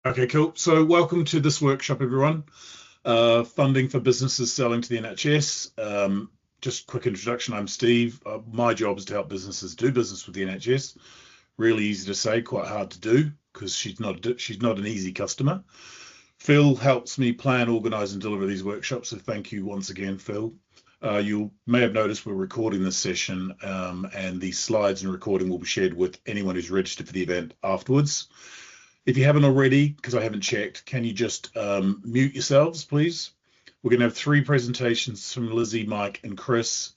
Okay, cool. So welcome to this workshop, everyone. Funding for businesses selling to the NHS. Just quick introduction, I'm Steve. My job is to help businesses do business with the NHS. Really easy to say, quite hard to do because she's not an easy customer. Phil helps me plan, organize, and deliver these workshops. So thank you once again, Phil. You may have noticed we're recording this session, and these slides and recording will be shared with anyone who's registered for the event afterwards. If you haven't already, because I haven't checked, can you just mute yourselves, please? We're going to have 3 presentations from Lizzie, Mike, and Chris.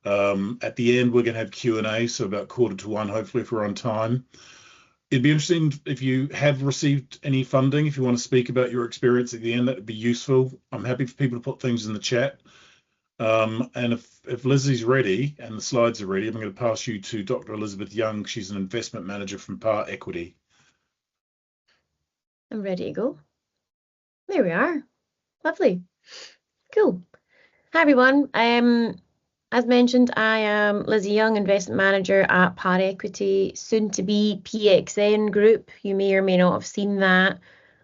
At the end, we're going to have Q&A, so about 1:45, hopefully, if we're on time. It'd be interesting if you have received any funding, if you want to speak about your experience at the end, that would be useful. I'm happy for people to put things in the chat. And if Lizzie's ready and the slides are ready, I'm going to pass you to Dr. Elizabeth Young. She's an investment manager from Par Equity. I'm ready to go. There we are. Lovely. Cool. Hi, everyone. As mentioned, I am Lizzie Young, investment manager at Par Equity, soon to be PXN Group. You may or may not have seen that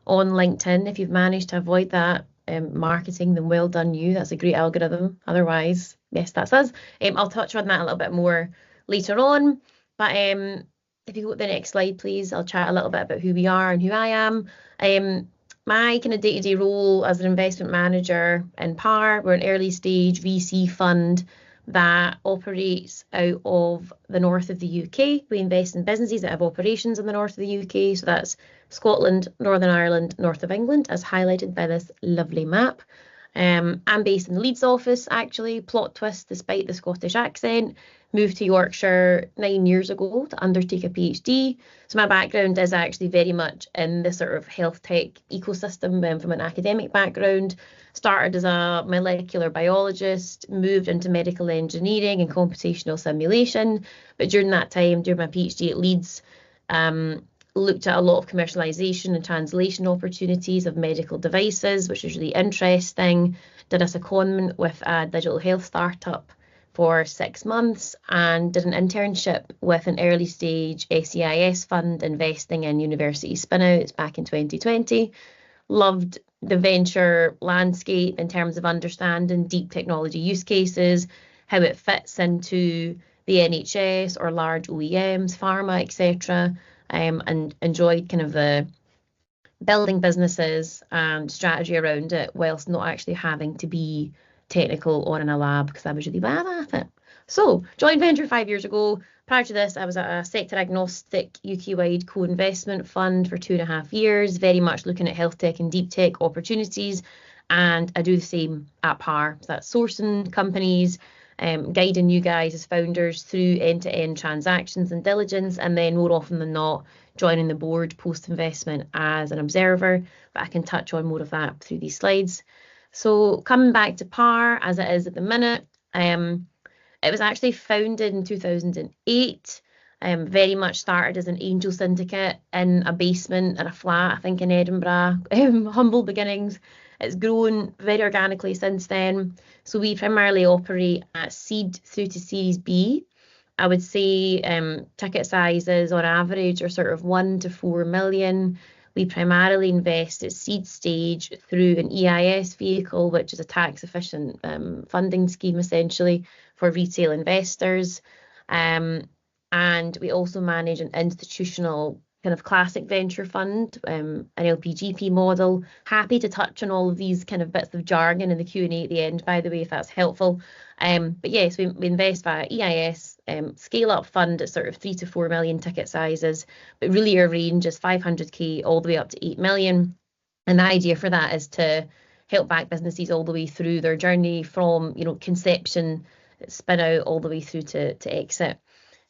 on LinkedIn. If you've managed to avoid that marketing, then well done you. That's a great algorithm. Otherwise, yes, that's us. I'll touch on that a little bit more later on. But if you go to the next slide, please, I'll chat a little bit about who we are and who I am. My kind of day-to-day role as an investment manager in Par, we're an early stage VC fund that operates out of the north of the UK. We invest in businesses that have operations in the north of the UK. So that's Scotland, Northern Ireland, north of England, as highlighted by this lovely map. I'm based in the Leeds office, actually. Plot twist, despite the Scottish accent. Moved to Yorkshire 9 years ago to undertake a PhD. So my background is actually very much in the sort of health tech ecosystem from an academic background. Started as a molecular biologist, moved into medical engineering and computational simulation. But during that time, during my PhD at Leeds, looked at a lot of commercialization and translation opportunities of medical devices, which was really interesting. Did a secondment with a digital health startup for 6 months and did an internship with an early stage SEIS fund investing in university spinouts back in 2020. Loved the venture landscape in terms of understanding deep technology use cases, how it fits into the NHS or large OEMs, pharma, etc. And enjoyed kind of the building businesses and strategy around it whilst not actually having to be technical or in a lab because I was really bad at it. So joined venture 5 years ago. Prior to this, I was at a sector agnostic UK-wide co-investment fund for 2.5 years, very much looking at health tech and deep tech opportunities. And I do the same at Par. So that's sourcing companies, guiding you guys as founders through end-to-end transactions and diligence, and then more often than not, joining the board post-investment as an observer. But I can touch on more of that through these slides. So coming back to Par as it is at the minute, it was actually founded in 2008. Very much started as an angel syndicate in a basement in a flat, I think in Edinburgh. Humble beginnings. It's grown very organically since then. So we primarily operate at seed through to Series B. I would say ticket sizes on average are sort of 1 to 4 million. We primarily invest at seed stage through an EIS vehicle, which is a tax efficient funding scheme essentially for retail investors. And we also manage an institutional kind of classic venture fund, an LPGP model. Happy to touch on all of these kind of bits of jargon in the Q&A at the end, by the way, if that's helpful. But yes, we invest via EIS, scale up fund at sort of 3 to 4 million ticket sizes, but really our range is 500k all the way up to 8 million. And the idea for that is to help back businesses all the way through their journey from, conception, spin out all the way through to exit.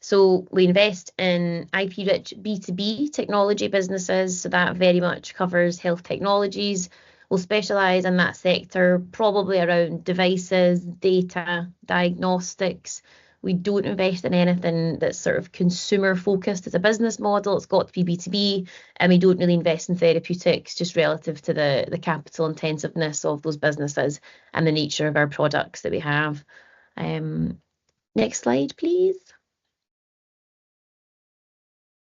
So we invest in IP-rich B2B technology businesses. So that very much covers health technologies. We'll specialise in that sector, probably around devices, data, diagnostics. We don't invest in anything that's sort of consumer focused as a business model. It's got to be B2B, and we don't really invest in therapeutics just relative to the capital intensiveness of those businesses and the nature of our products that we have. Next slide, please.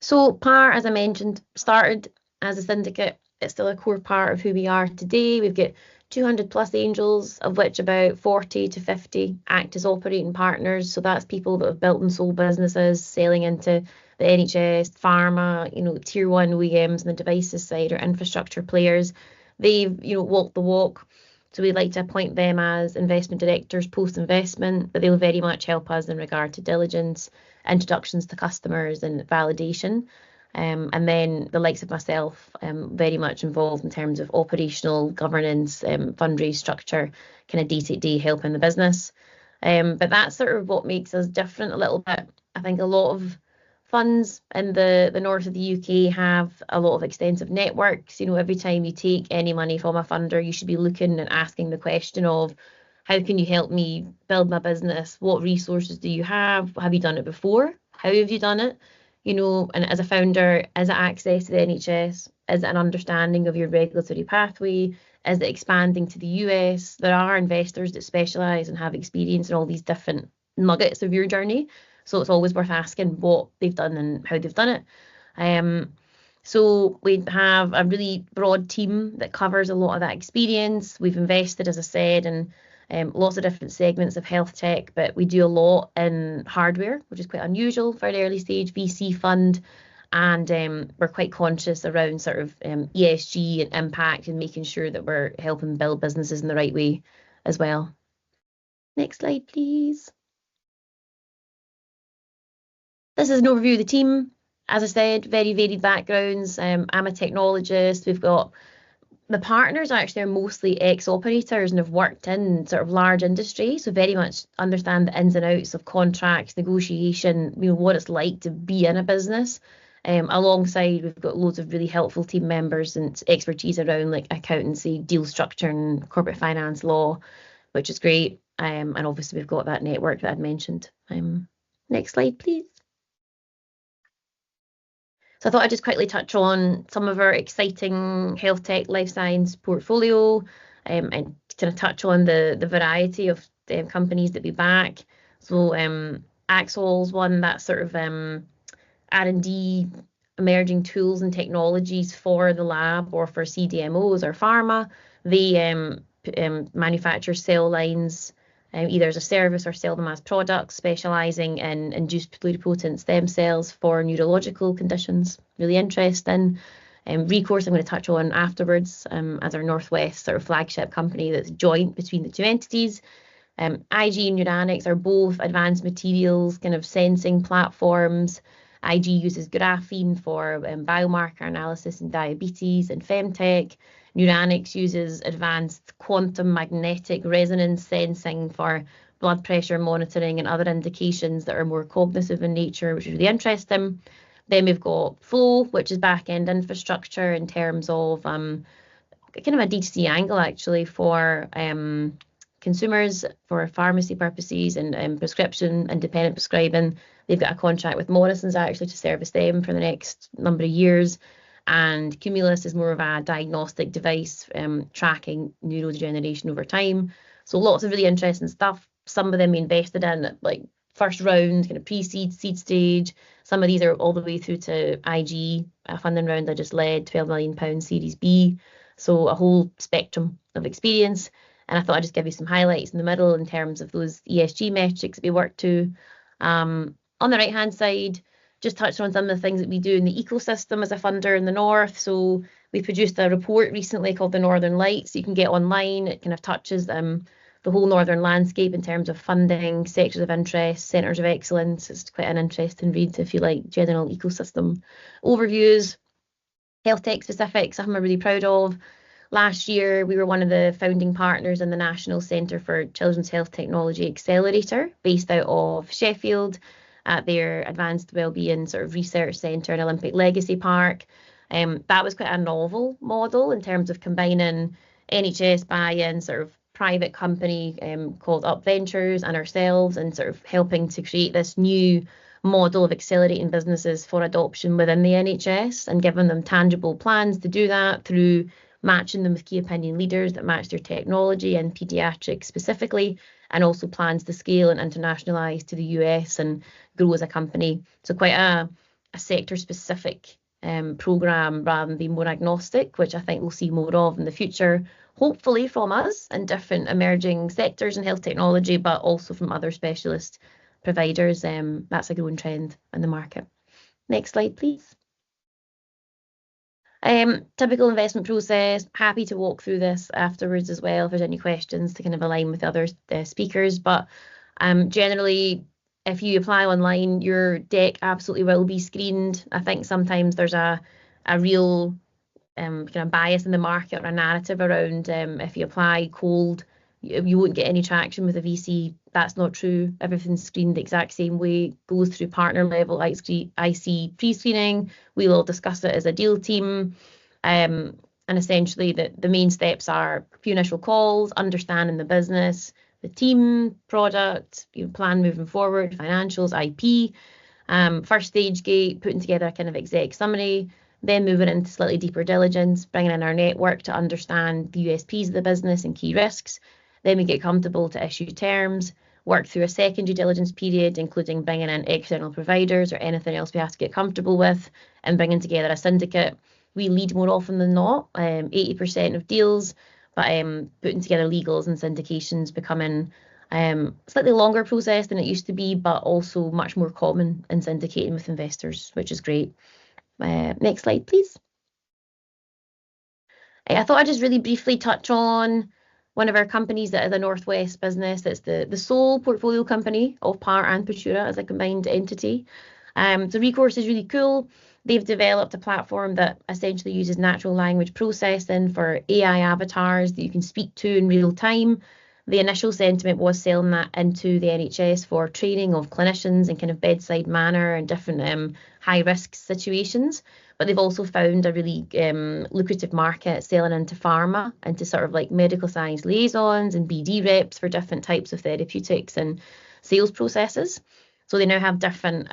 So Par, as I mentioned, started as a syndicate It's still a core part of who we are today. We've got 200 plus angels, of which about 40 to 50 act as operating partners. So that's people that have built and sold businesses, selling into the NHS, pharma, tier one OEMs on the devices side, or infrastructure players. They've, walked the walk. So we'd like to appoint them as investment directors post-investment, but they'll very much help us in regard to diligence, introductions to customers, and validation. And then the likes of myself, very much involved in terms of operational governance, fundraise structure, kind of day-to-day helping the business. But that's sort of what makes us different a little bit. I think a lot of funds in the north of the UK have a lot of extensive networks. Every time you take any money from a funder, you should be looking and asking the question of, how can you help me build my business? What resources do you have? Have you done it before? How have you done it? And as a founder, is it access to the NHS? Is it an understanding of your regulatory pathway? Is it expanding to the US? There are investors that specialise and have experience in all these different nuggets of your journey. So it's always worth asking what they've done and how they've done it. So we have a really broad team that covers a lot of that experience. We've invested, as I said, in lots of different segments of health tech, but we do a lot in hardware, which is quite unusual for an early stage VC fund. And we're quite conscious around sort of ESG and impact and making sure that we're helping build businesses in the right way as well. Next slide, please. This is an overview of the team. As I said, very varied backgrounds. I'm a technologist. We've got the partners actually are mostly ex-operators and have worked in sort of large industry, so very much understand the ins and outs of contracts, negotiation, what it's like to be in a business. Alongside, we've got loads of really helpful team members and expertise around like accountancy, deal structure, and corporate finance law, which is great. And obviously, we've got that network that I'd mentioned. Next slide, please. So I thought I'd just quickly touch on some of our exciting health tech life science portfolio, and kind of touch on the variety of companies that we back. So Axol's one that's sort of R&D, emerging tools and technologies for the lab or for CDMOs or pharma. They manufacture cell lines, either as a service or sell them as products, specialising in induced pluripotent stem cells for neurological conditions. Really interesting. Recourse I'm going to touch on afterwards as our Northwest sort of flagship company that's joint between the two entities. IG and Neuranics are both advanced materials, kind of sensing platforms. IG uses graphene for biomarker analysis in diabetes and femtech. Neuranics uses advanced quantum magnetic resonance sensing for blood pressure monitoring and other indications that are more cognitive in nature, which is really interesting. Then we've got Flow, which is back-end infrastructure in terms of kind of a D2C angle actually for consumers, for pharmacy purposes and prescription, independent prescribing. They've got a contract with Morrison's actually to service them for the next number of years. And Cumulus is more of a diagnostic device tracking neurodegeneration over time. So lots of really interesting stuff. Some of them we invested in at like first round, kind of pre-seed, seed stage. Some of these are all the way through to IG, a funding round I just led, £12 million Series B. So a whole spectrum of experience. And I thought I'd just give you some highlights in the middle in terms of those ESG metrics that we work to. On the right-hand side, just touched on some of the things that we do in the ecosystem as a funder in the north. So we produced a report recently called the Northern Lights. You can get online. It kind of touches the whole northern landscape in terms of funding, sectors of interest, centres of excellence. It's quite an interesting read if you like general ecosystem overviews. Health tech specifics, something I'm really proud of. Last year, we were one of the founding partners in the National Centre for Children's Health Technology Accelerator, based out of Sheffield, at their Advanced Wellbeing sort of Research Centre and Olympic Legacy Park. That was quite a novel model in terms of combining NHS buy-in, sort of private company called Up Ventures and ourselves, and sort of helping to create this new model of accelerating businesses for adoption within the NHS and giving them tangible plans to do that through matching them with key opinion leaders that match their technology and paediatrics specifically, and also plans to scale and internationalise to the US and grow as a company. So quite a sector-specific program rather than being more agnostic, which I think we'll see more of in the future, hopefully from us in different emerging sectors in health technology, but also from other specialist providers. That's a growing trend in the market. Next slide, please. Typical investment process, happy to walk through this afterwards as well if there's any questions to kind of align with the other speakers. But generally, if you apply online, your deck absolutely will be screened. I think sometimes there's a real kind of bias in the market or a narrative around if you apply cold, you won't get any traction with a VC. That's not true. Everything's screened the exact same way, goes through partner level IC pre-screening. We'll all discuss it as a deal team. And essentially the main steps are a few initial calls, understanding the business, the team, product, plan moving forward, financials, IP. First stage gate, putting together a kind of exec summary, then moving into slightly deeper diligence, bringing in our network to understand the USPs of the business and key risks. Then we get comfortable to issue terms, work through a second due diligence period, including bringing in external providers or anything else we have to get comfortable with, and bringing together a syndicate. We lead more often than not, 80% of deals, but putting together legals and syndications becoming slightly longer process than it used to be, but also much more common in syndicating with investors, which is great. Next slide, please. I thought I'd just really briefly touch on one of our companies that is a Northwest business. It's the sole portfolio company of Par and Futura as a combined entity. So Recourse is really cool. They've developed a platform that essentially uses natural language processing for AI avatars that you can speak to in real time. The initial sentiment was selling that into the NHS for training of clinicians in kind of bedside manner and different high risk situations. But they've also found a really lucrative market selling into pharma, into sort of like medical science liaisons and BD reps for different types of therapeutics and sales processes. So they now have different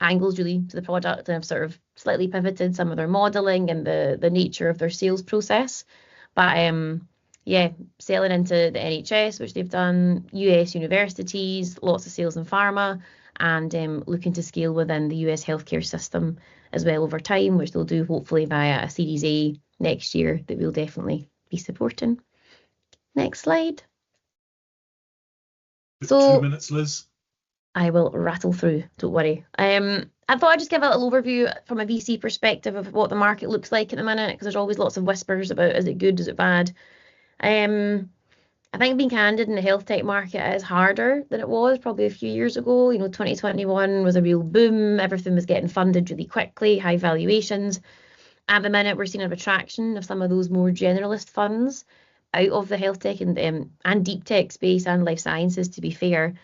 angles really to the product and have sort of slightly pivoted some of their modeling and the nature of their sales process. But yeah, selling into the NHS, which they've done, US universities, lots of sales in pharma, and looking to scale within the US healthcare system as well over time, which they'll do hopefully via a Series A next year that we'll definitely be supporting. Next slide. So 2 minutes, Liz. I will rattle through, don't worry. I thought I'd just give a little overview from a VC perspective of what the market looks like at the minute, because there's always lots of whispers about is it good, is it bad. I think being candid in the health tech market is harder than it was probably a few years ago. 2021 was a real boom. Everything was getting funded really quickly, high valuations. At the minute, we're seeing a retraction of some of those more generalist funds out of the health tech and deep tech space and life sciences, to be fair,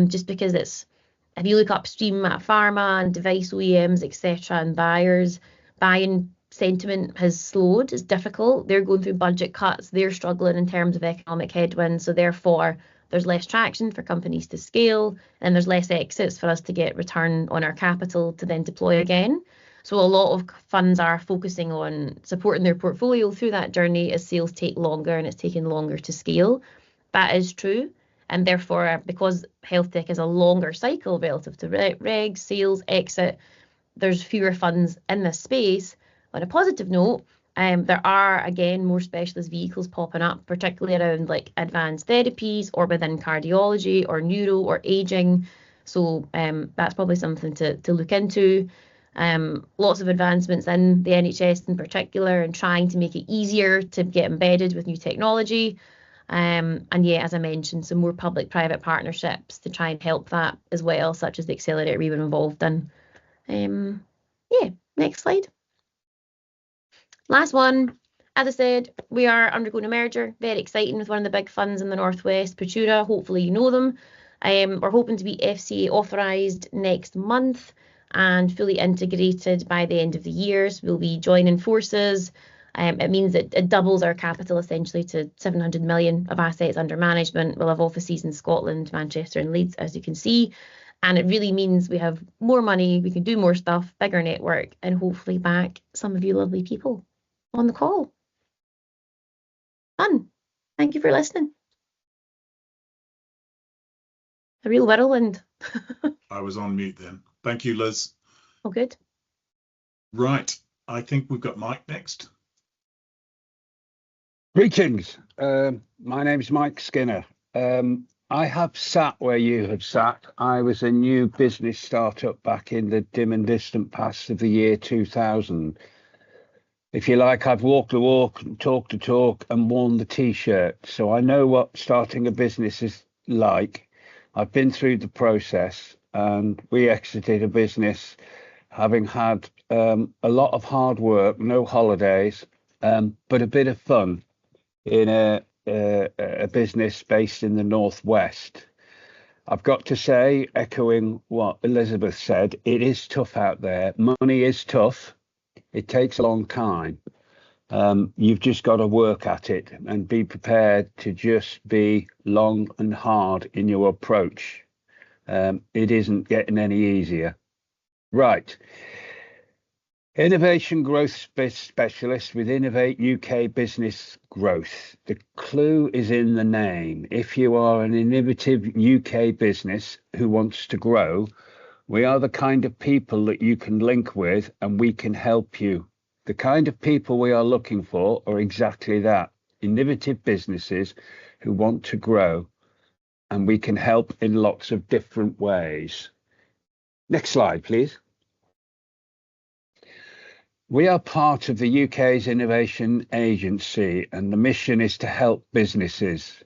just because if you look upstream at pharma and device OEMs, etc., and buyers, buying sentiment has slowed. It's difficult. They're going through budget cuts. They're struggling in terms of economic headwinds. So therefore, there's less traction for companies to scale, and there's less exits for us to get return on our capital to then deploy again. So a lot of funds are focusing on supporting their portfolio through that journey as sales take longer and it's taking longer to scale. That is true. And therefore, because health tech is a longer cycle relative to regs, sales, exit, there's fewer funds in this space. On a positive note, there are, again, more specialist vehicles popping up, particularly around like advanced therapies or within cardiology or neuro or aging. So that's probably something to look into. Lots of advancements in the NHS in particular and trying to make it easier to get embedded with new technology. And yeah, as I mentioned, some more public-private partnerships to try and help that as well, such as the accelerator we were involved in. Yeah, next slide. Last one. As I said, we are undergoing a merger. Very exciting with one of the big funds in the Northwest, Futura. Hopefully you know them. We're hoping to be FCA authorised next month and fully integrated by the end of the year. So we'll be joining forces. It means that it doubles our capital essentially to 700 million of assets under management. We'll have offices in Scotland, Manchester and Leeds, as you can see. And it really means we have more money, we can do more stuff, bigger network, and hopefully back some of you lovely people on the call. Fun. Thank you for listening. A real whirlwind. I was on mute then. Thank you, Liz. Oh, good. Right. I think we've got Mike next. Greetings. My name is Mike Skinner. I have sat where you have sat. I was a new business startup back in the dim and distant past of the year 2000. If you like, I've walked the walk, talked the talk, and worn the t-shirt. So I know what starting a business is like. I've been through the process, and we exited a business having had a lot of hard work, no holidays, but a bit of fun in a business based in the Northwest. I've got to say, echoing what Elizabeth said, it is tough out there. Money is tough. It takes a long time. You've just got to work at it and be prepared to just be long and hard in your approach. It isn't getting any easier. Right. Innovation Growth Specialist with Innovate UK Business Growth. The clue is in the name. If you are an innovative UK business who wants to grow, we are the kind of people that you can link with and we can help you. The kind of people we are looking for are exactly that, innovative businesses who want to grow, and we can help in lots of different ways. Next slide, please. We are part of the UK's Innovation Agency, and the mission is to help businesses.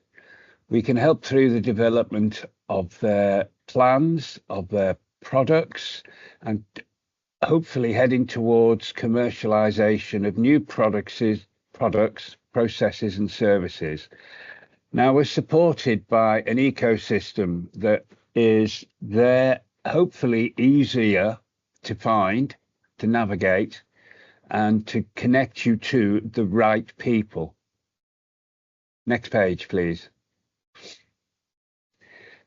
We can help through the development of their plans, of their products, and hopefully heading towards commercialization of new products, processes, and services. Now, we're supported by an ecosystem that is there, hopefully easier to find, to navigate, and to connect you to the right people. Next page, please.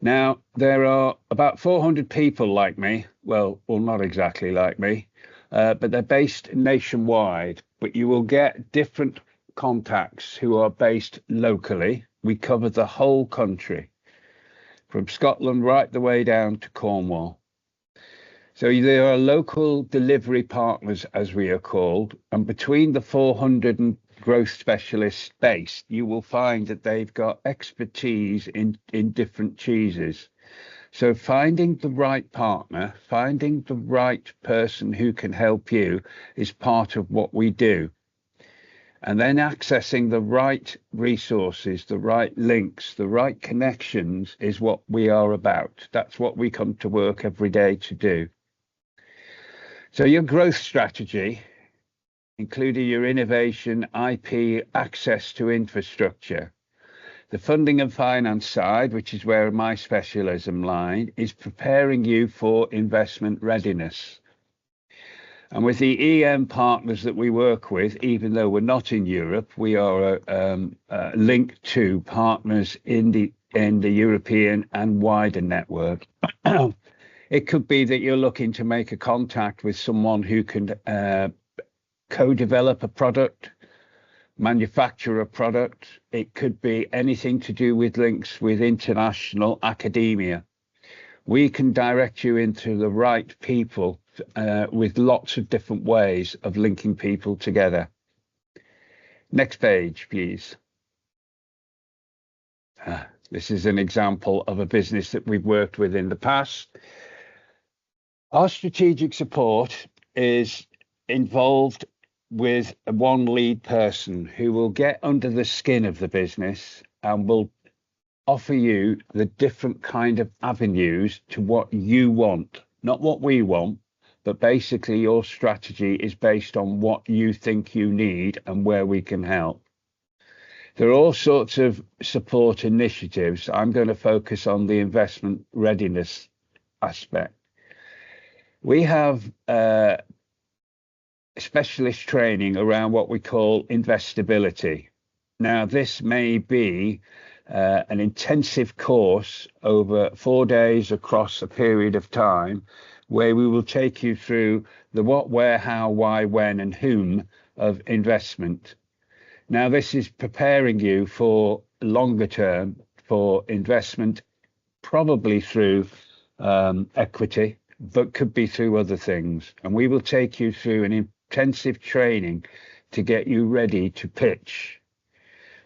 Now, there are about 400 people like me. Well, not exactly like me, but they're based nationwide. But you will get different contacts who are based locally. We cover the whole country, from Scotland right the way down to Cornwall. So there are local delivery partners, as we are called, and between the 400 and growth specialists based, you will find that they've got expertise in different cheeses. So finding the right partner, finding the right person who can help you is part of what we do. And then accessing the right resources, the right links, the right connections is what we are about. That's what we come to work every day to do. So your growth strategy, including your innovation, IP, access to infrastructure. The funding and finance side, which is where my specialism lies, is preparing you for investment readiness. And with the EM partners that we work with, even though we're not in Europe, we are linked to partners in the European and wider network. It could be that you're looking to make a contact with someone who can co-develop a product, manufacture a product. It could be anything to do with links with international academia. We can direct you into the right people with lots of different ways of linking people together. Next page, please. This is an example of a business that we've worked with in the past. Our strategic support is involved with one lead person who will get under the skin of the business and will offer you the different kind of avenues to what you want, not what we want, but basically your strategy is based on what you think you need and where we can help. There are all sorts of support initiatives. I'm going to focus on the investment readiness aspect. We have specialist training around what we call investability. Now, this may be an intensive course over 4 days across a period of time, where we will take you through the what, where, how, why, when, and whom of investment. Now, this is preparing you for longer term, for investment, probably through equity, but could be through other things. And we will take you through an intensive training to get you ready to pitch.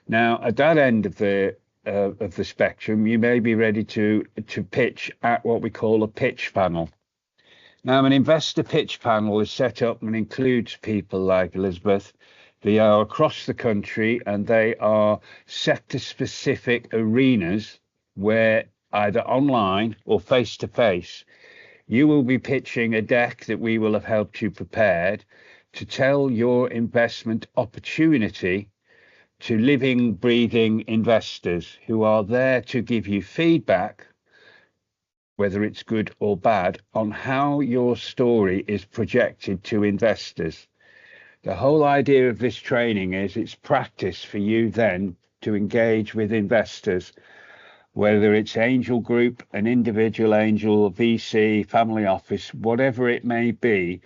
Now, at that end of the spectrum, you may be ready to pitch at what we call a pitch panel. Now, an investor pitch panel is set up and includes people like Elizabeth. They are across the country and they are sector-specific arenas where either online or face-to-face, you will be pitching a deck that we will have helped you prepared to tell your investment opportunity to living, breathing investors who are there to give you feedback, whether it's good or bad, on how your story is projected to investors. The whole idea of this training is it's practice for you then to engage with investors, whether it's angel group, an individual angel, a VC, family office, whatever it may be.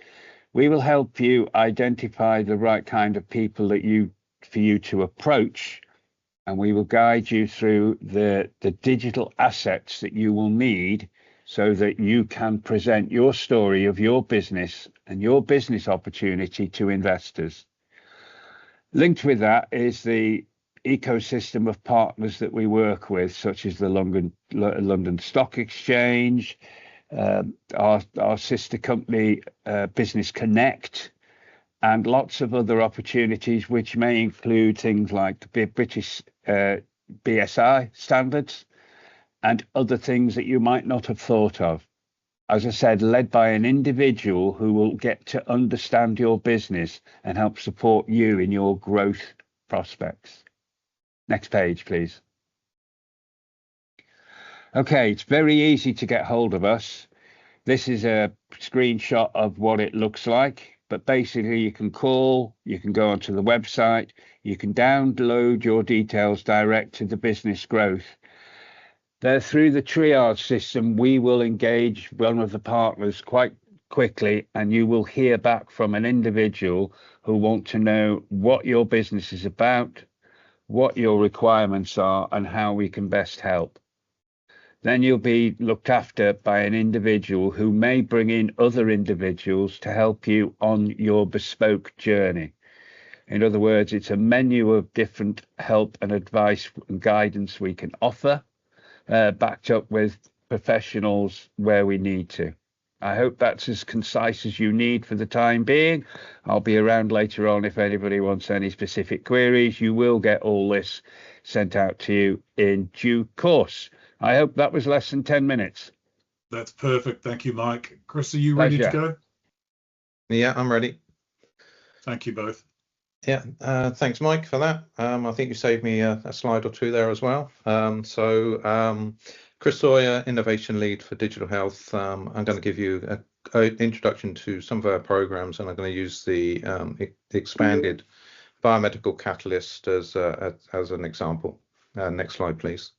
We will help you identify the right kind of people for you to approach, and we will guide you through the digital assets that you will need so that you can present your story of your business and your business opportunity to investors. Linked with that is the ecosystem of partners that we work with, such as the London Stock Exchange, our sister company, Business Connect, and lots of other opportunities, which may include things like the British BSI standards and other things that you might not have thought of. As I said, led by an individual who will get to understand your business and help support you in your growth prospects. Next page, please. Okay, it's very easy to get hold of us. This is a screenshot of what it looks like, but basically you can call, you can go onto the website, you can download your details direct to the business growth. There, through the triage system, we will engage one of the partners quite quickly, and you will hear back from an individual who want to know what your business is about, what your requirements are, and how we can best help. Then you'll be looked after by an individual who may bring in other individuals to help you on your bespoke journey. In other words, it's a menu of different help and advice and guidance we can offer, backed up with professionals where we need to. I hope that's as concise as you need for the time being. I'll be around later on if anybody wants any specific queries. You will get all this sent out to you in due course. I hope that was less than 10 minutes. That's perfect. Thank you, Mike. Chris, are you ready to go? Yeah, I'm ready. Thank you both. Yeah, thanks, Mike, for that. I think you saved me a slide or two there as well. Chris Sawyer, Innovation Lead for Digital Health. I'm going to give you an introduction to some of our programs, and I'm going to use the expanded biomedical catalyst as an example. Next slide, please.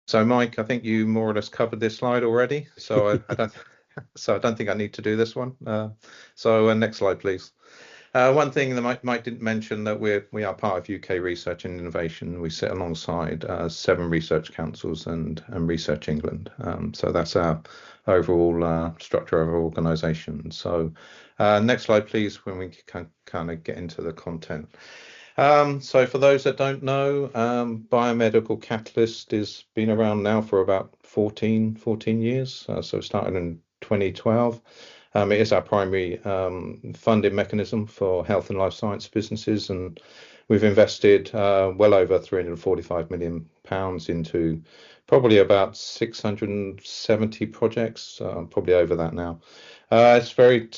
So, Mike, I think you more or less covered this slide already, so I don't think I need to do this one. Next slide, please. One thing that Mike didn't mention, that we are part of UK Research and Innovation. We sit alongside 7 research councils and Research England. So that's our overall structure of our organisation. So next slide, please, when we can kind of get into the content. So for those that don't know, Biomedical Catalyst has been around now for about 14 years. So it started in 2012. It is our primary funding mechanism for health and life science businesses, and we've invested well over £345 million into probably about 670 projects, probably over that now. It's very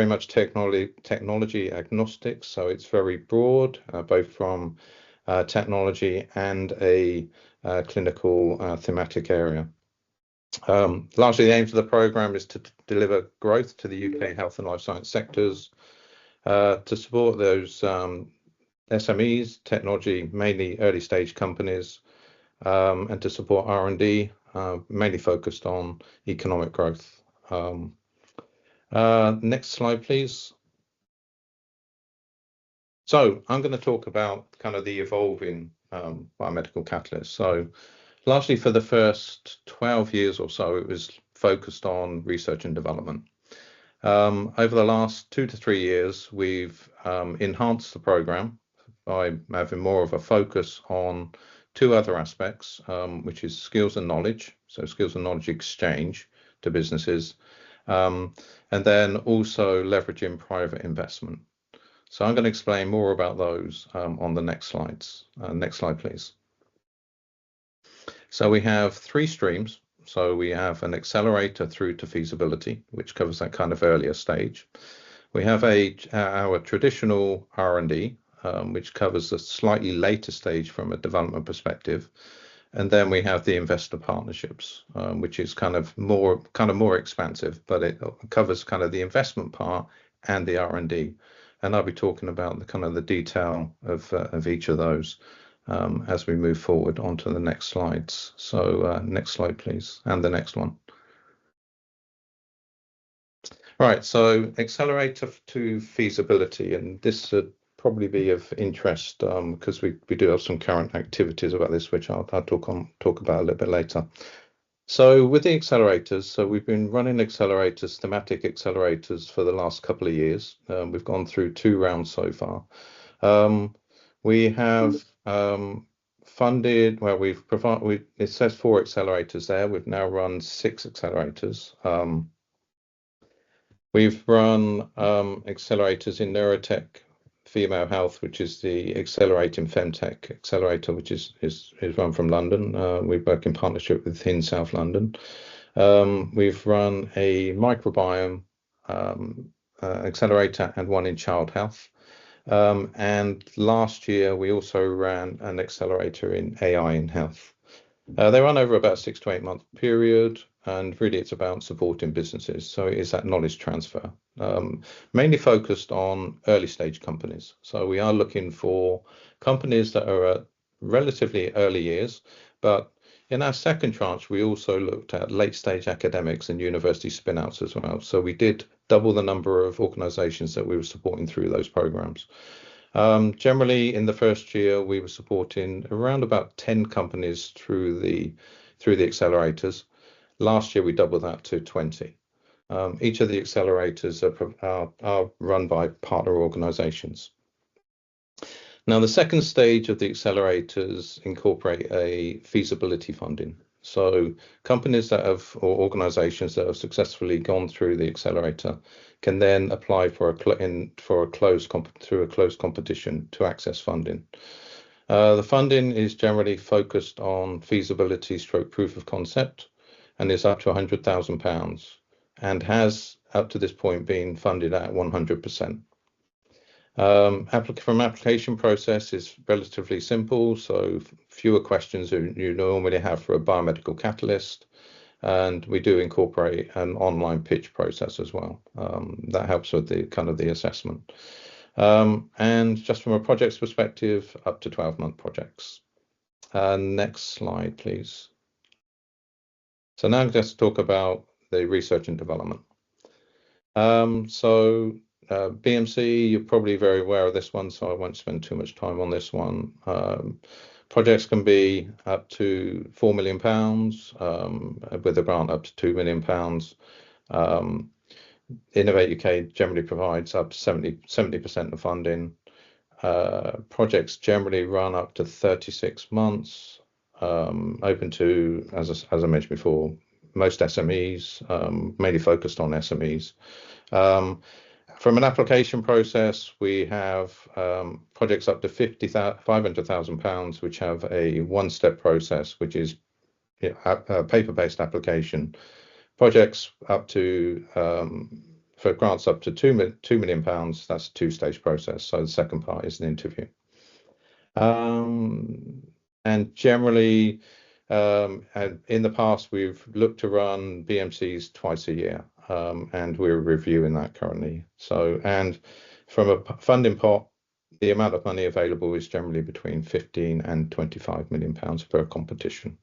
much technology agnostic, so it's very broad, both from technology and a clinical thematic area. Largely the aim of the programme is to deliver growth to the UK health and life science sectors, to support those SMEs, technology, mainly early stage companies, and to support R&D, mainly focused on economic growth. Next slide, please. So I'm going to talk about kind of the evolving biomedical catalyst. So largely for the first 12 years or so, it was focused on research and development. Over the last 2 to 3 years, we've enhanced the program by having more of a focus on 2 other aspects, which is skills and knowledge, so skills and knowledge exchange to businesses, and then also leveraging private investment. So I'm going to explain more about those on the next slides. Next slide, please. So we have 3 streams. So we have an accelerator through to feasibility, which covers that kind of earlier stage. We have our traditional R&D, which covers a slightly later stage from a development perspective. And then we have the investor partnerships, which is kind of more expansive, but it covers kind of the investment part and the R&D. And I'll be talking about the kind of the detail of each of those as we move forward onto the next slides. So next slide, please, and the next one. Right, so accelerator to feasibility, and this should probably be of interest because we do have some current activities about this, which I'll talk about a little bit later. So with the accelerators, so we've been running accelerators, thematic accelerators for the last couple of years. We've gone through 2 rounds so far. We have funded, well, it says 4 accelerators there. We've now run 6 accelerators. We've run accelerators in neurotech, female health, which is the Accelerating Femtech accelerator, which is run from London. We work in partnership with South London. We've run a microbiome accelerator and one in child health. And last year, we also ran an accelerator in AI in health. They run over about a 6 to 8 month period, and really it's about supporting businesses. So it is that knowledge transfer, mainly focused on early stage companies. So we are looking for companies that are at relatively early years, but in our second tranche, we also looked at late stage academics and university spin-outs as well. So we did double the number of organizations that we were supporting through those programs. Generally, in the first year, we were supporting around about 10 companies through the accelerators. Last year, we doubled that to 20. Each of the accelerators are run by partner organizations. Now, the second stage of the accelerators incorporate a feasibility funding. So companies or organizations that have successfully gone through the accelerator can then apply through a closed competition to access funding. The funding is generally focused on feasibility stroke proof of concept and is up to £100,000 and has up to this point been funded at 100%. From application process is relatively simple, so fewer questions than you normally have for a biomedical catalyst, and we do incorporate an online pitch process as well. That helps with the kind of the assessment. And just from a project's perspective, up to 12-month projects. Next slide, please. So now let's talk about the research and development. BMC, you're probably very aware of this one, so I won't spend too much time on this one. Projects can be up to £4 million, with a grant up to £2 million. Innovate UK generally provides up to 70% of funding. Projects generally run up to 36 months, open to, as I mentioned before, most SMEs, mainly focused on SMEs. From an application process, we have projects up to £500,000, which have a one-step process, which is a paper-based application. Projects up to, for grants up to £2 million, that's a 2-stage process. So the second part is an interview. And generally, in the past, we've looked to run BMCs twice a year. And we're reviewing that currently. So, and from a funding pot, the amount of money available is generally between 15 and 25 million pounds per competition.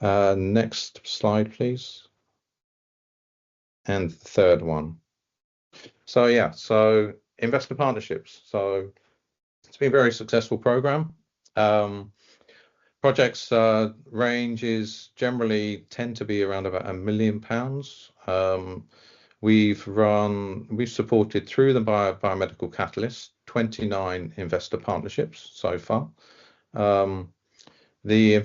Next slide, please. And the third one. So yeah, so investor partnerships. So it's been a very successful program. Projects ranges generally tend to be around about £1 million. We've supported through the biomedical catalyst 29 investor partnerships so far. The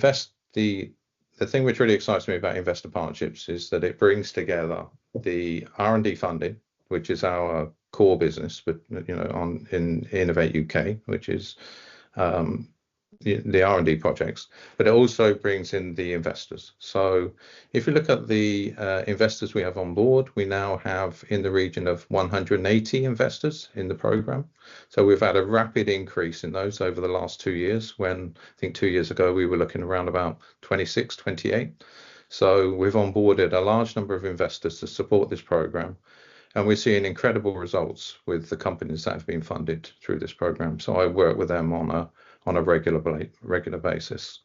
thing which really excites me about investor partnerships is that it brings together the R&D funding, which is our core business, but in Innovate UK, which is the R&D projects, but it also brings in the investors. So if you look at the investors we have on board, we now have in the region of 180 investors in the program. So we've had a rapid increase in those over the last 2 years, when I think 2 years ago we were looking around about 26, 28. So we've onboarded a large number of investors to support this program. And we're seeing incredible results with the companies that have been funded through this program. So I work with them on a regular basis.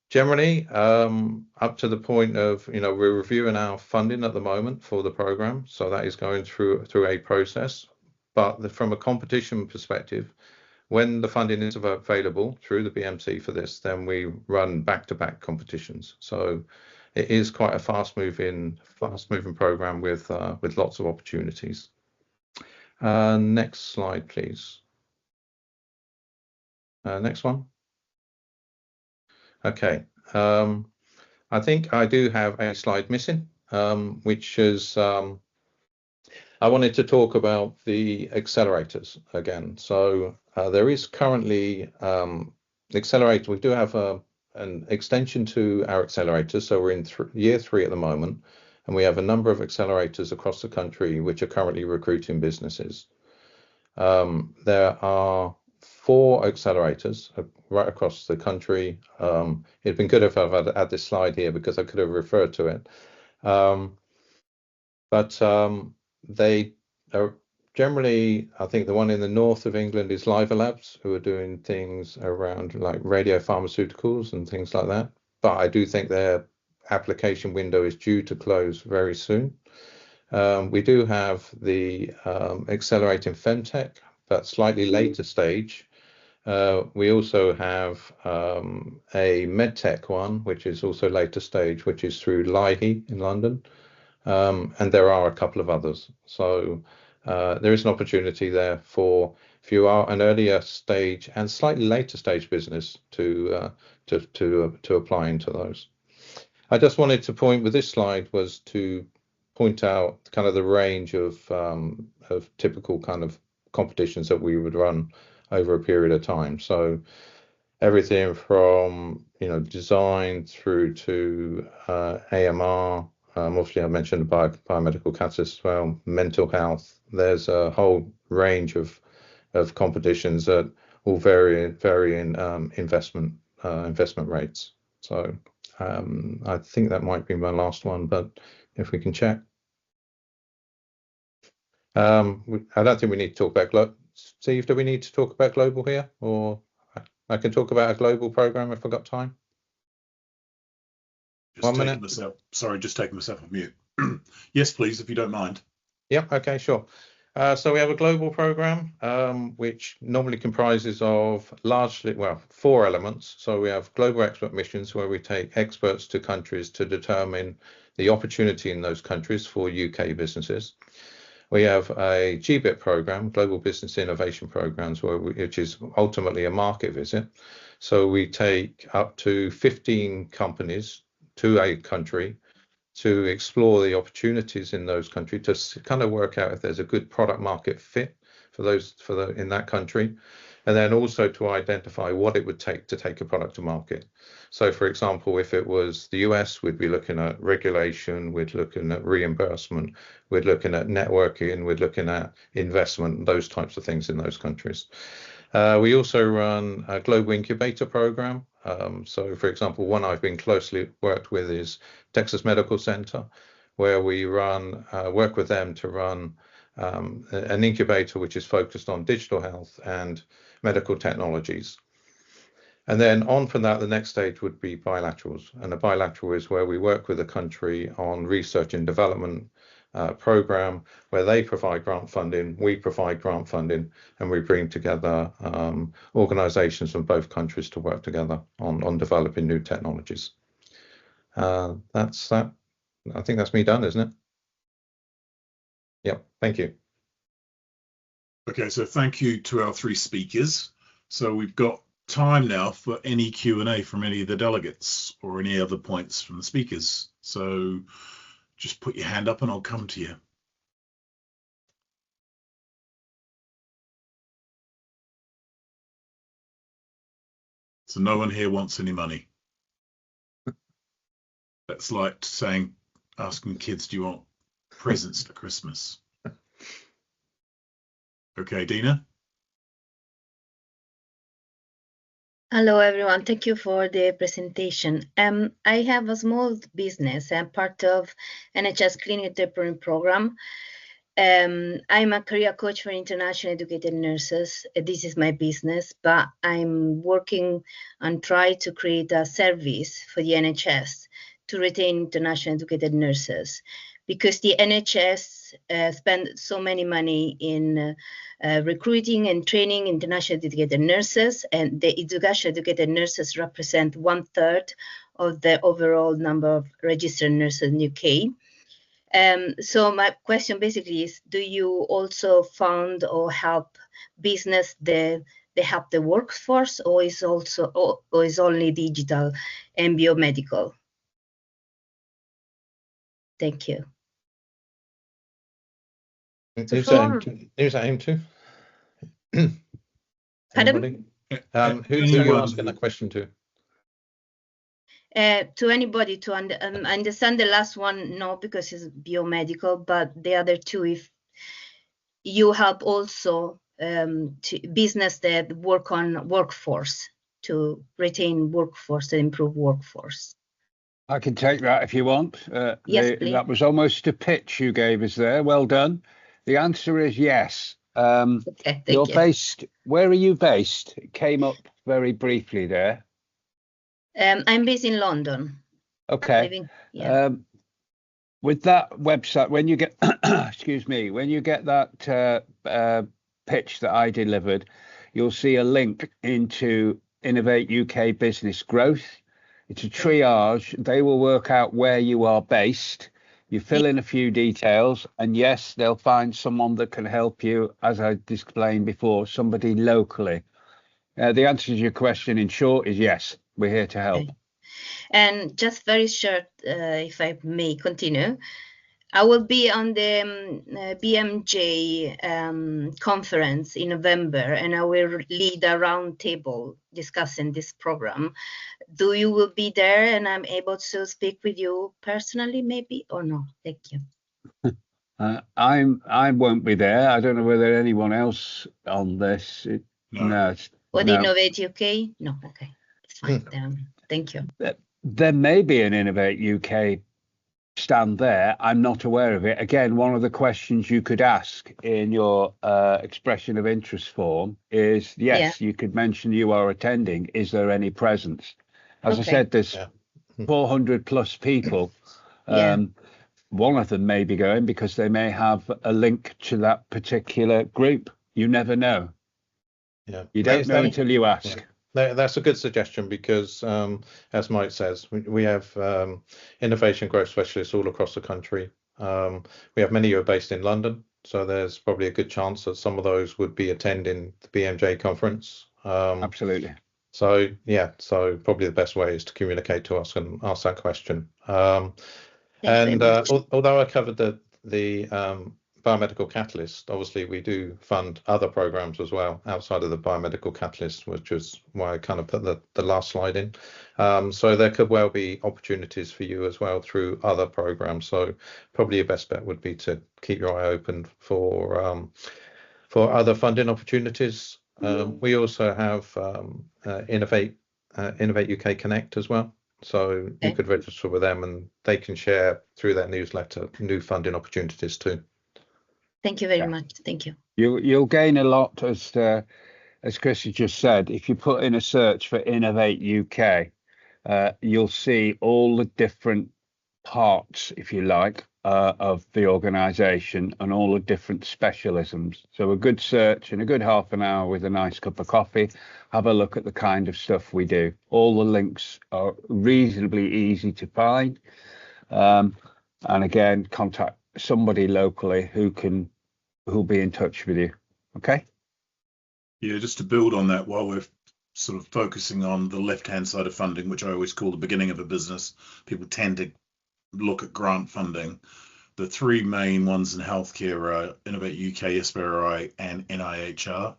Generally, up to the point of, we're reviewing our funding at the moment for the program. So that is going through a process. But from a competition perspective, when the funding is available through the BMC for this, then we run back-to-back competitions. So it is quite a fast-moving program with lots of opportunities. Next slide, please. Next one. Okay. I think I do have a slide missing, which is I wanted to talk about the accelerators again. So there is currently accelerator. We do have an extension to our accelerators. So we're in year 3 at the moment, and we have a number of accelerators across the country which are currently recruiting businesses. There are 4 accelerators right across the country. It'd been good if I've had this slide here because I could have referred to it. But they are generally, I think the one in the north of England is Liver Labs, who are doing things around like radiopharmaceuticals and things like that. But I do think their application window is due to close very soon. We do have the accelerating femtech, but slightly later stage. We also have a medtech one, which is also later stage, which is through Leahy in London. And there are a couple of others. So there is an opportunity there for, if you are an earlier stage and slightly later stage business, to apply into those. I just wanted to point with this slide was to point out kind of the range of typical kind of competitions that we would run over a period of time. So everything from design through to AMR. Obviously, I mentioned biomedical catalyst as well, mental health. There's a whole range of competitions that will vary in investment rates. So I think that might be my last one, but if we can check. I don't think we need to talk about global. Steve, do we need to talk about global here, or I can talk about a global program if I've got time? Just 1 minute. Just taking myself on mute. Yes, please, if you don't mind. Yeah, okay, sure. So we have a global program, which normally comprises of largely, 4 elements. So we have global expert missions, where we take experts to countries to determine the opportunity in those countries for UK businesses. We have a GBIT program, Global Business Innovation Programs, which is ultimately a market visit. So we take up to 15 companies to a country to explore the opportunities in those countries, to kind of work out if there's a good product market fit in that country, and then also to identify what it would take to take a product to market. So, for example, if it was the US, we'd be looking at regulation, we'd looking at reimbursement, we'd looking at networking, we'd looking at investment, those types of things in those countries. We also run a global incubator program. So, for example, one I've been closely worked with is Texas Medical Center, where we work with them to run an incubator which is focused on digital health and medical technologies. And then on from that, the next stage would be bilaterals. And a bilateral is where we work with a country on research and development, program where they provide grant funding, we provide grant funding, and we bring together organizations from both countries to work together on developing new technologies. That's that. I think that's me done, isn't it? Yep, thank you. Okay, so thank you to our three speakers. So we've got time now for any Q&A from any of the delegates or any other points from the speakers. So just put your hand up and I'll come to you. So no one here wants any money. That's like asking kids, do you want presents for Christmas? Okay, Dina. Hello, everyone. Thank you for the presentation. I have a small business. I'm part of NHS Clinic Entrepreneur Program. I'm a career coach for international educated nurses. This is my business, but I'm working and try to create a service for the NHS to retain international educated nurses, because the NHS spend so many money in recruiting and training international educated nurses, and the international educated nurses represent 1/3 of the overall number of registered nurses in UK. So my question basically is, do you also fund or help business they help the workforce, or is only digital and biomedical? Thank you. Who's that aimed to? Anybody? Who are you asking that question to? To anybody to understand the last one, no, because it's biomedical, but the other two, if you help also to business that work on workforce, to retain workforce and improve workforce. I can take that if you want. Yes, please. That was almost a pitch you gave us there. Well done. The answer is yes. Okay, thank you. Based, where are you based? It came up very briefly there. I'm based in London. Okay. With that website, when you get, excuse me, when you get that pitch that I delivered, you'll see a link into Innovate UK Business Growth. It's a triage. They will work out where you are based. You fill in a few details, and yes, they'll find someone that can help you, as I explained before, somebody locally. The answer to your question in short is yes, we're here to help. Okay. And just very short, if I may continue, I will be on the BMJ conference in November, and I will lead a roundtable discussing this program. Do you will be there and I'm able to speak with you personally, maybe, or no? Thank you. I won't be there. I don't know whether anyone else on this. No. Would Innovate UK? No. Okay, it's fine. Thank you. There may be an Innovate UK stand there. I'm not aware of it. Again, one of the questions you could ask in your expression of interest form is, yes, you could mention you are attending. Is there any presence? As I said, there's 400 plus people. One of them may be going because they may have a link to that particular group. You never know. You don't know until you ask. That's a good suggestion because, as Mike says, we have innovation growth specialists all across the country. We have many who are based in London, so there's probably a good chance that some of those would be attending the BMJ conference. Absolutely. So probably the best way is to communicate to us and ask that question. Although I covered the biomedical catalyst, obviously we do fund other programs as well outside of the biomedical catalyst, which is why I kind of put the last slide in. So there could well be opportunities for you as well through other programs. So probably your best bet would be to keep your eye open for other funding opportunities. We also have Innovate UK Connect as well. So you could register with them and they can share through their newsletter new funding opportunities too. Thank you very much. Thank you. You'll gain a lot, as Chris has just said. If you put in a search for Innovate UK, you'll see all the different parts, if you like, of the organisation and all the different specialisms. So a good search and a good half an hour with a nice cup of coffee, have a look at the kind of stuff we do. All the links are reasonably easy to find. And again, contact somebody locally who'll be in touch with you. Okay. Yeah, just to build on that, while we're sort of focusing on the left-hand side of funding, which I always call the beginning of a business, people tend to look at grant funding. The three main ones in healthcare are Innovate UK, SBRI, and NIHR.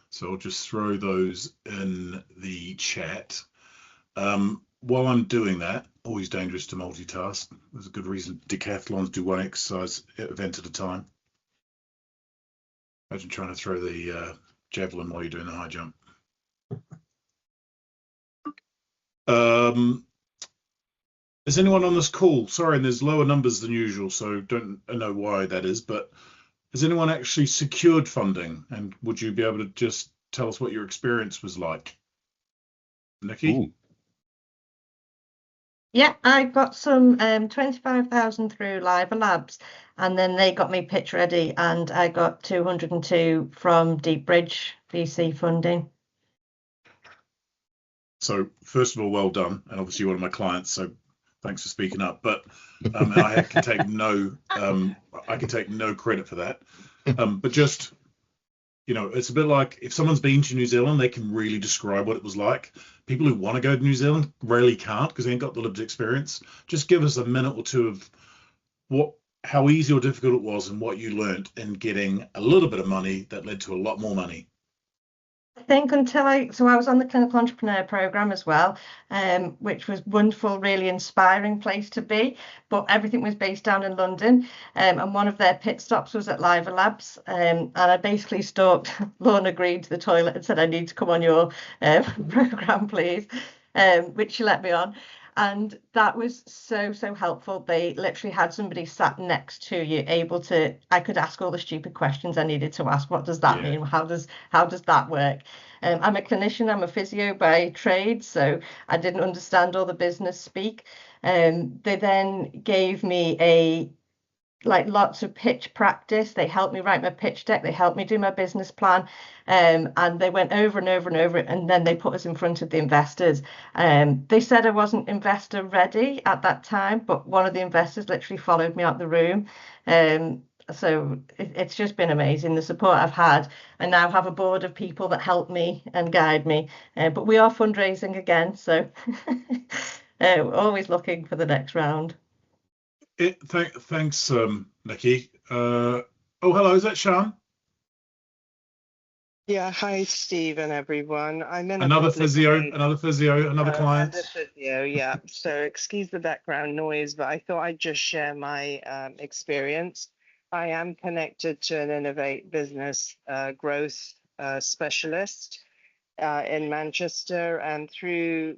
So I'll just throw those in the chat. While I'm doing that, always dangerous to multitask. There's a good reason decathlons do one exercise event at a time. Imagine trying to throw the javelin while you're doing the high jump. Is anyone on this call? Sorry, and there's lower numbers than usual, so don't know why that is, but has anyone actually secured funding? And would you be able to just tell us what your experience was like? Nikki? Ooh. Yeah, I got some 25,000 through Liver Labs, and then they got me pitch ready, and I got 202 from Deep Bridge VC funding. So first of all, well done, and obviously you're one of my clients, so thanks for speaking up. But I can take no credit for that. But just, it's a bit like if someone's been to New Zealand, they can really describe what it was like. People who want to go to New Zealand rarely can't because they ain't got the lived experience. Just give us a minute or two of how easy or difficult it was and what you learned in getting a little bit of money that led to a lot more money. I think I was on the clinical entrepreneur program as well, which was wonderful, really inspiring place to be. But everything was based down in London, and one of their pit stops was at Liver Labs. And I basically stalked Lorna Green to the toilet and said, "I need to come on your program, please," which she let me on. And that was so helpful. They literally had somebody sat next to you, I could ask all the stupid questions I needed to ask. What does that mean? How does that work? I'm a clinician, I'm a physio by trade, so I didn't understand all the business speak. They then gave me lots of pitch practice. They helped me write my pitch deck. They helped me do my business plan. And they went over and over and over it. And then they put us in front of the investors. They said I wasn't investor ready at that time, but one of the investors literally followed me out the room. So it's just been amazing, the support I've had. I now have a board of people that help me and guide me. But we are fundraising again. So we're always looking for the next round. Thanks, Nikki. Hello, is that Sean? Yeah, hi Steve and everyone. I'm in another physio, another client. Another physio, yeah. So excuse the background noise, but I thought I'd just share my experience. I am connected to an Innovate business growth specialist in Manchester, and through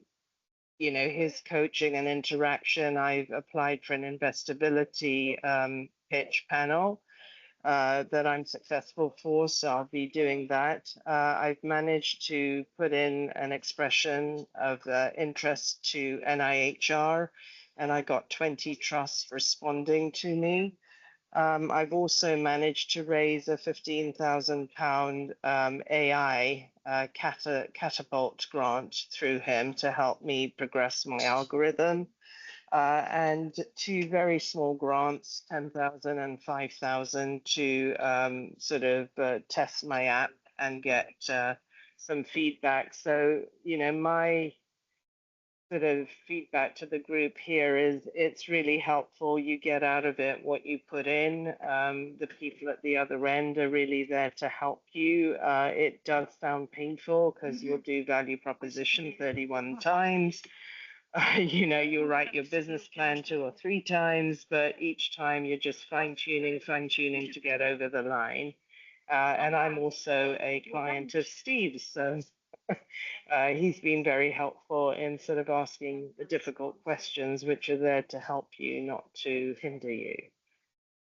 his coaching and interaction, I've applied for an investability pitch panel that I'm successful for, so I'll be doing that. I've managed to put in an expression of interest to NIHR, and I got 20 trusts responding to me. I've also managed to raise a £15,000 AI catapult grant through him to help me progress my algorithm, and two very small grants, 10,000 and 5,000, to sort of test my app and get some feedback. So, my sort of feedback to the group here is it's really helpful. You get out of it what you put in. The people at the other end are really there to help you. It does sound painful because you'll do value proposition 31 times. You'll write your business plan 2 or 3 times, but each time you're just fine-tuning to get over the line. And I'm also a client of Steve's, so he's been very helpful in sort of asking the difficult questions, which are there to help you, not to hinder you.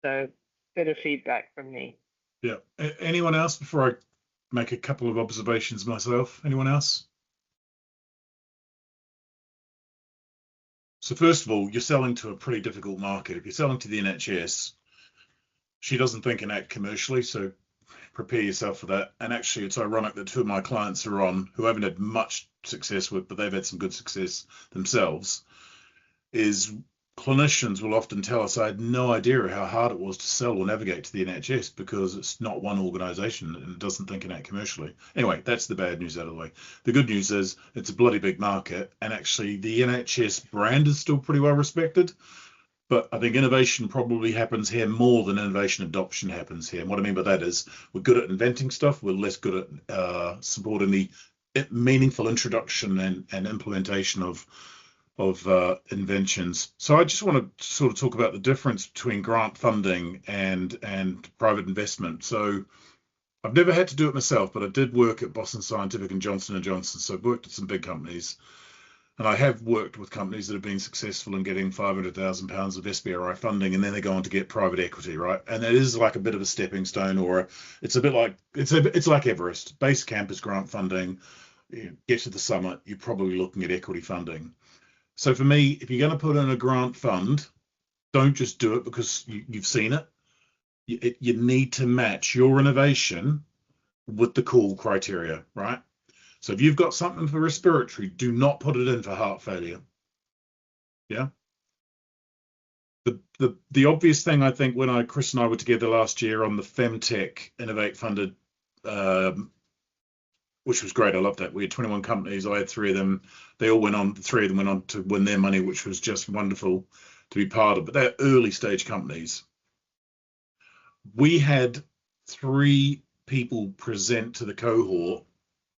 So, bit of feedback from me. Yeah. Anyone else before I make a couple of observations myself? Anyone else? So first of all, you're selling to a pretty difficult market. If you're selling to the NHS, she doesn't think and act commercially, so prepare yourself for that. And actually, it's ironic that two of my clients are on, who I haven't had much success with, but they've had some good success themselves, is clinicians will often tell us, I had no idea how hard it was to sell or navigate to the NHS because it's not one organisation and it doesn't think and act commercially. Anyway, that's the bad news out of the way. The good news is it's a bloody big market, and actually the NHS brand is still pretty well respected. But I think innovation probably happens here more than innovation adoption happens here. And what I mean by that is we're good at inventing stuff. We're less good at supporting the meaningful introduction and implementation of inventions. So I just want to sort of talk about the difference between grant funding and private investment. So I've never had to do it myself, but I did work at Boston Scientific and Johnson & Johnson. So I've worked at some big companies. And I have worked with companies that have been successful in getting £500,000 of SBRI funding, and then they go on to get private equity, right? And it is like a bit of a stepping stone, or it's a bit like it's like Everest. Base camp is grant funding. You get to the summit, you're probably looking at equity funding. So for me, if you're going to put in a grant fund, don't just do it because you've seen it. You need to match your innovation with the call criteria, right? So if you've got something for respiratory, do not put it in for heart failure. Yeah. The obvious thing, I think, when Chris and I were together last year on the Femtech Innovate funded, which was great. I loved that. We had 21 companies. I had 3 of them. They all went on. 3 of them went on to win their money, which was just wonderful to be part of. But they're early stage companies. We had 3 people present to the cohort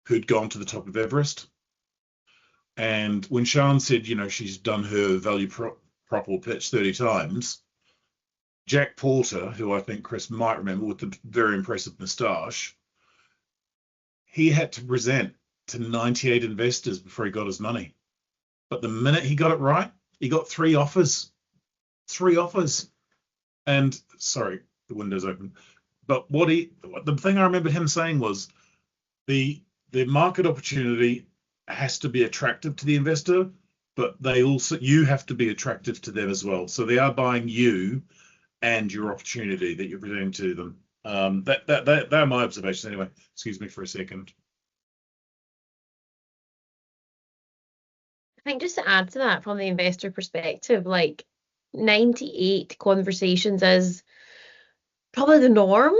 who'd gone to the top of Everest. And when Sian said, she's done her value prop or pitch 30 times, Jack Porter, who I think Chris might remember with the very impressive moustache, he had to present to 98 investors before he got his money. But the minute he got it right, he got 3 offers. 3 offers. And sorry, the window's open. But the thing I remember him saying was the market opportunity has to be attractive to the investor, but you have to be attractive to them as well. So they are buying you and your opportunity that you're presenting to them. That are my observations anyway. Excuse me for a second. I think just to add to that from the investor perspective, like 98 conversations is probably the norm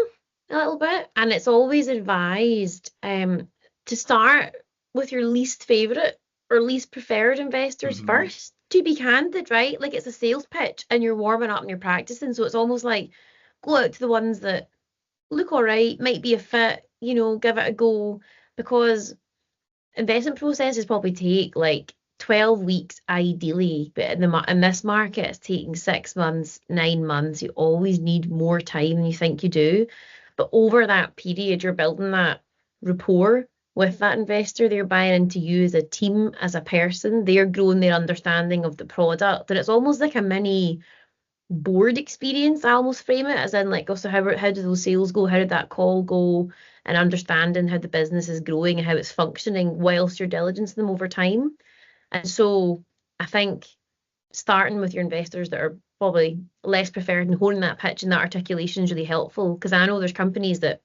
a little bit, and it's always advised to start with your least favorite or least preferred investors first, to be candid, right? Like it's a sales pitch and you're warming up and you're practicing. So it's almost like go out to the ones that look all right, might be a fit, give it a go, because investment processes probably take like 12 weeks ideally, but in this market it's taking 6 months, 9 months. You always need more time than you think you do. But over that period, you're building that rapport with that investor. They're buying into you as a team, as a person. They're growing their understanding of the product. And it's almost like a mini board experience. I almost frame it as in like, also how do those sales go? How did that call go? And understanding how the business is growing and how it's functioning whilst you're diligencing them over time. And so I think starting with your investors that are probably less preferred and honing that pitch and that articulation is really helpful, because I know there's companies that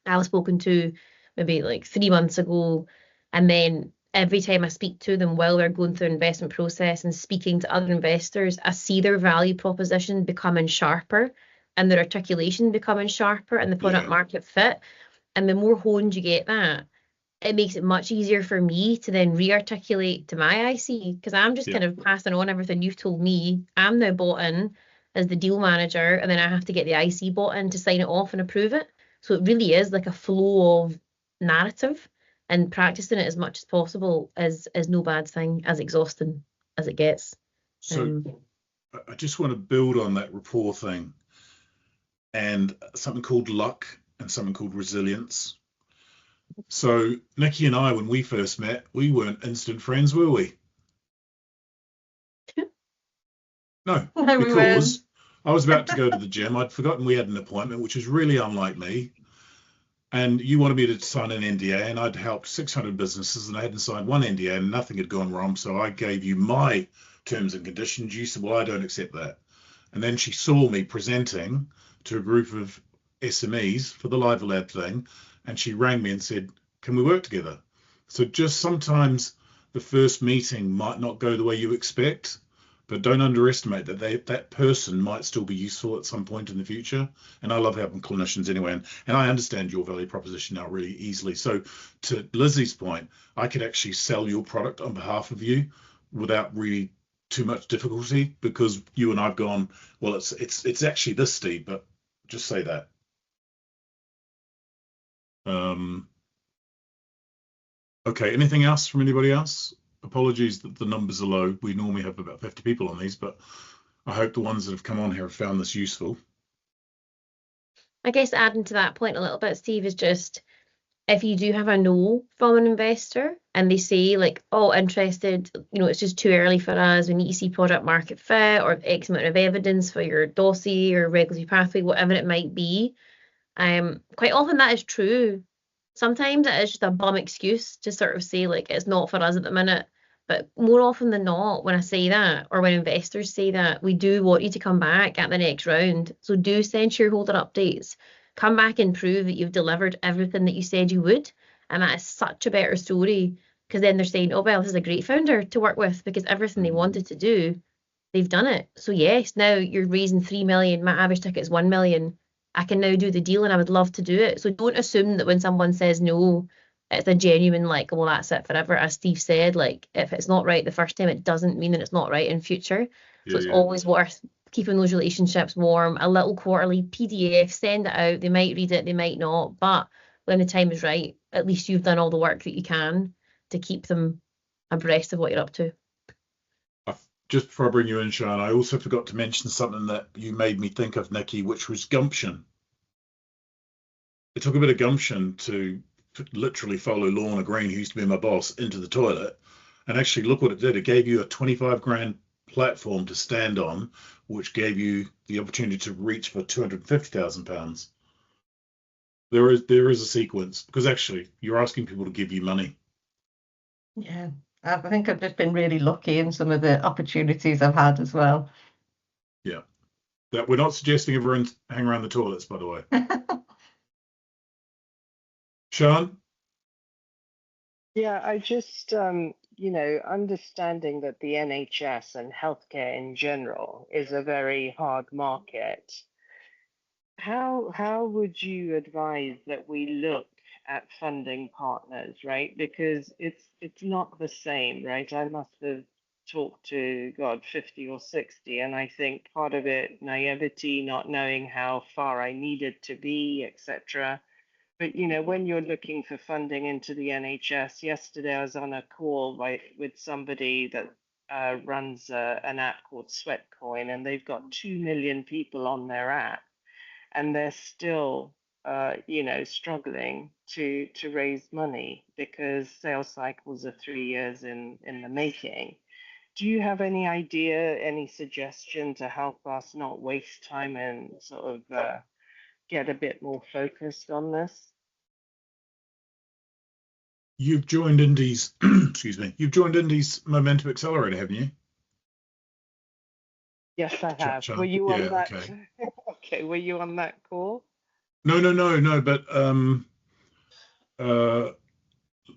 I've spoken to maybe like 3 months ago, and then every time I speak to them while they're going through an investment process and speaking to other investors, I see their value proposition becoming sharper and their articulation becoming sharper and the product market fit. And the more honed you get that, it makes it much easier for me to then re-articulate to my IC, because I'm just kind of passing on everything you've told me. I'm now bought in as the deal manager, and then I have to get the IC bought in to sign it off and approve it. So it really is like a flow of narrative, and practicing it as much as possible is no bad thing, as exhausting as it gets. So I just want to build on that rapport thing, and something called luck and something called resilience. So Nikki and I, when we first met, we weren't instant friends, were we? No, because I was about to go to the gym. I'd forgotten we had an appointment, which is really unlike me. and you wanted me to sign an NDA, and I'd helped 600 businesses, and I hadn't signed one NDA, and nothing had gone wrong. So I gave you my terms and conditions. You said, well, I don't accept that. And then she saw me presenting to a group of SMEs for the Live Lab thing, and she rang me and said, can we work together? So just sometimes the first meeting might not go the way you expect, but don't underestimate that that person might still be useful at some point in the future. And I love helping clinicians anyway, and I understand your value proposition now really easily. So to Lizzie's point, I could actually sell your product on behalf of you without really too much difficulty, because you and I've gone, well, it's actually this, Steve, but just say that. Okay, anything else from anybody else? Apologies that the numbers are low. We normally have about 50 people on these, but I hope the ones that have come on here have found this useful. I guess adding to that point a little bit, Steve, is just if you do have a no from an investor and they say like, oh, interested, it's just too early for us, we need to see product market fit or X amount of evidence for your dossier or regulatory pathway, whatever it might be. Quite often that is true. Sometimes it is just a bum excuse to sort of say like it's not for us at the minute. But more often than not, when I say that, or when investors say that, we do want you to come back at the next round. So do send shareholder updates. Come back and prove that you've delivered everything that you said you would. And that is such a better story, because then they're saying, oh, well, this is a great founder to work with, because everything they wanted to do, they've done it. So yes, now you're raising 3 million. My average ticket is 1 million. I can now do the deal, and I would love to do it. So don't assume that when someone says no, it's a genuine like, well, that's it forever. As Steve said, like if it's not right the first time, it doesn't mean that it's not right in future. So it's always worth keeping those relationships warm. A little quarterly PDF, send it out. They might read it, they might not, but when the time is right, at least you've done all the work that you can to keep them abreast of what you're up to. Just before I bring you in, Sean, I also forgot to mention something that you made me think of, Nikki, which was gumption. It took a bit of gumption to literally follow Lorna Green, who used to be my boss, into the toilet. And actually, look what it did. It gave you a 25 grand platform to stand on, which gave you the opportunity to reach for £250,000. There is a sequence, because actually you're asking people to give you money. Yeah, I think I've just been really lucky in some of the opportunities I've had as well. Yeah, that we're not suggesting everyone hang around the toilets, by the way. Sean? Yeah, I just, understanding that the NHS and healthcare in general is a very hard market. How would you advise that we look at funding partners, right? Because it's not the same, right? I must have talked to 50 or 60, and I think part of it, naivety, not knowing how far I needed to be, etc. But when you're looking for funding into the NHS, yesterday I was on a call with somebody that runs an app called Sweatcoin, and they've got 2 million people on their app, and they're still, struggling to raise money because sales cycles are 3 years in the making. Do you have any idea, any suggestion to help us not waste time and sort of get a bit more focused on this? You've joined Indy's, excuse me, you've joined Indy's Momentum Accelerator, haven't you? Yes, I have. Were you on that? Okay. Okay, were you on that call? No, but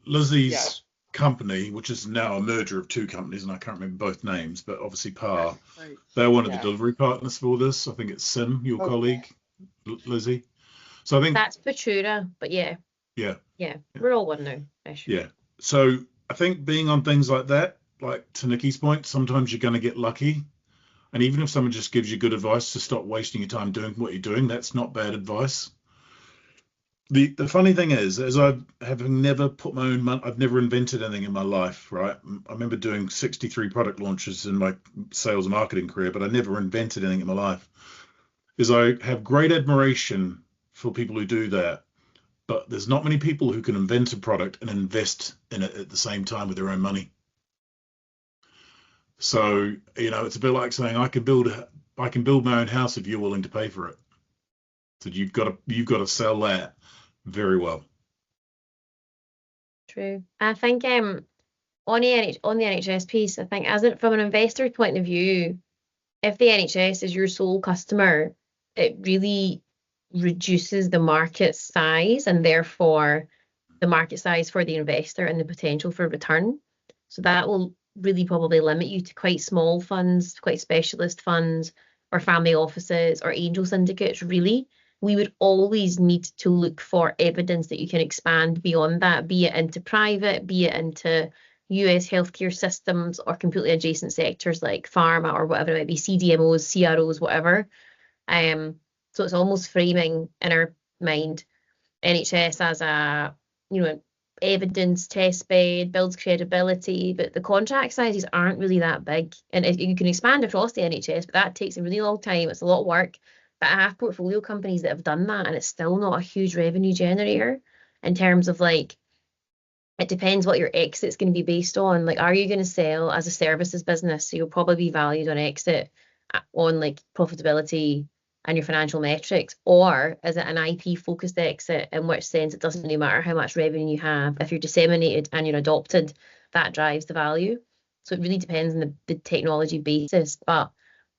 Lizzie's company, which is now a merger of two companies, and I can't remember both names, but obviously PAR, they're one of the delivery partners for this. I think it's Sim, your colleague, Lizzie. So I think that's Futura, but yeah, we're all one now. Yeah. So I think being on things like that, like to Nikki's point, sometimes you're going to get lucky. And even if someone just gives you good advice to stop wasting your time doing what you're doing, that's not bad advice. The funny thing is, as having never put my own money, I've never invented anything in my life, right? I remember doing 63 product launches in my sales and marketing career, but I never invented anything in my life. Is I have great admiration for people who do that. But there's not many people who can invent a product and invest in it at the same time with their own money. So, it's a bit like saying I can build my own house if you're willing to pay for it. So you've got to sell that very well. True. I think on the NHS piece, I think from an investor point of view, if the NHS is your sole customer, it really reduces the market size and therefore the market size for the investor and the potential for return. So that will really probably limit you to quite small funds, quite specialist funds, or family offices or angel syndicates. Really, we would always need to look for evidence that you can expand beyond that, be it into private, be it into US healthcare systems or completely adjacent sectors like pharma or whatever it might be, CDMOs, CROs, whatever. So it's almost framing in our mind NHS as a, evidence test bed, builds credibility, but the contract sizes aren't really that big. And you can expand across the NHS, but that takes a really long time. It's a lot of work. But I have portfolio companies that have done that, and it's still not a huge revenue generator in terms of it depends what your exit's going to be based on. Are you going to sell as a services business? So you'll probably be valued on exit on profitability and your financial metrics, or is it an IP focused exit, in which sense it doesn't really matter how much revenue you have. If you're disseminated and you're adopted, that drives the value. So it really depends on the technology basis. But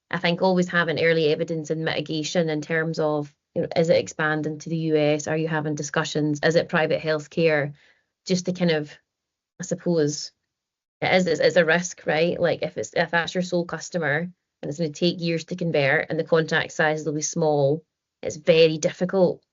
I think always having early evidence and mitigation in terms of, is it expanding to the US? Are you having discussions? Is it private healthcare? Just to kind of, I suppose, it's a risk, right? If that's your sole customer and it's going to take years to convert and the contract size will be small, it's very difficult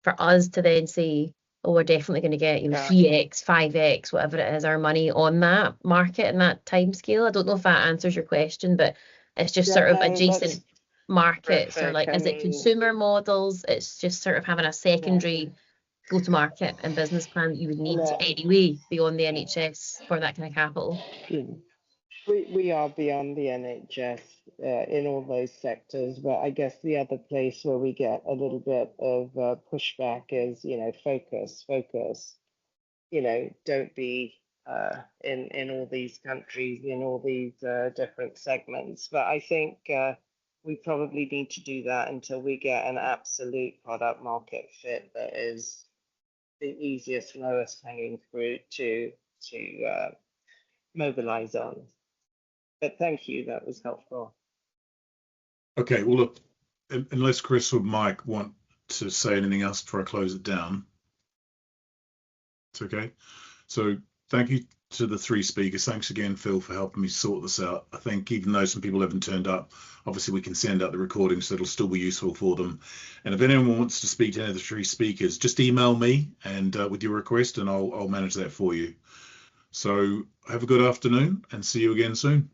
for us to then say, oh, we're definitely going to get 3x, 5x, whatever it is, our money on that market and that time scale. I don't know if that answers your question, but it's just sort of adjacent markets, or is it consumer models? It's just sort of having a secondary go-to-market and business plan that you would need anyway beyond the NHS for that kind of capital. We are beyond the NHS in all those sectors, but I guess the other place where we get a little bit of pushback is, focus. Don't be in all these countries, in all these different segments. But I think we probably need to do that until we get an absolute product market fit that is the easiest, lowest hanging fruit to mobilize on. But thank you, that was helpful. Okay, well, look, unless Chris or Mike want to say anything else before I close it down, it's okay. So thank you to the three speakers. Thanks again, Phil, for helping me sort this out. I think even though some people haven't turned up, obviously we can send out the recording, so it'll still be useful for them. And if anyone wants to speak to any of the three speakers, just email me and with your request, and I'll manage that for you. So have a good afternoon and see you again soon.